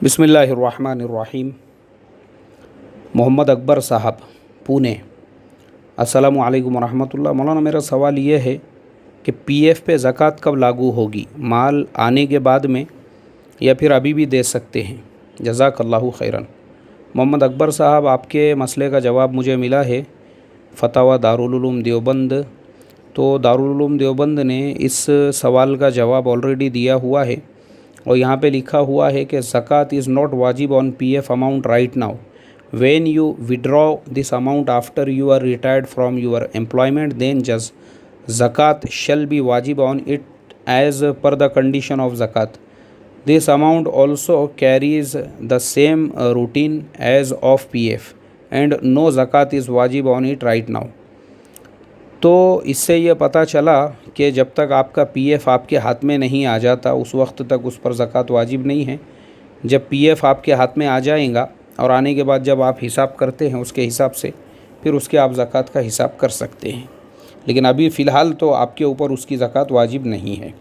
बिस्मिल्लाहिर्रहमानिर्रहीम। मोहम्मद अकबर साहब, पुणे। अस्सलामु अलैकुम रहमतुल्लाह। मौलाना, मेरा सवाल ये है कि पीएफ पे ज़कात कब लागू होगी? माल आने के बाद में या फिर अभी भी दे सकते हैं? जज़ाकल्लाहु खैरन। मोहम्मद अकबर साहब, आपके मसले का जवाब मुझे मिला है फतवा दारुल उलूम देवबंद। तो दारुल उलूम देवबंद ने इस सवाल का जवाब ऑलरेडी दिया हुआ है और यहाँ पे लिखा हुआ है कि ज़कात इज़ नॉट वाजिब on PF amount right now. When you withdraw this amount after you are retired from your employment, then ज़कात शैल बी वाजिब on it as per the condition of ज़कात। This amount also carries the same routine as of PF and no ज़कात is वाजिब on it right now. तो इससे ये पता चला कि जब तक आपका पीएफ आपके हाथ में नहीं आ जाता उस वक्त तक उस पर ज़कात वाजिब नहीं है। जब पीएफ आपके हाथ में आ जाएगा और आने के बाद जब आप हिसाब करते हैं उसके हिसाब से फिर उसके आप ज़कात का हिसाब कर सकते हैं, लेकिन अभी फ़िलहाल तो आपके ऊपर उसकी ज़कात वाजिब नहीं है।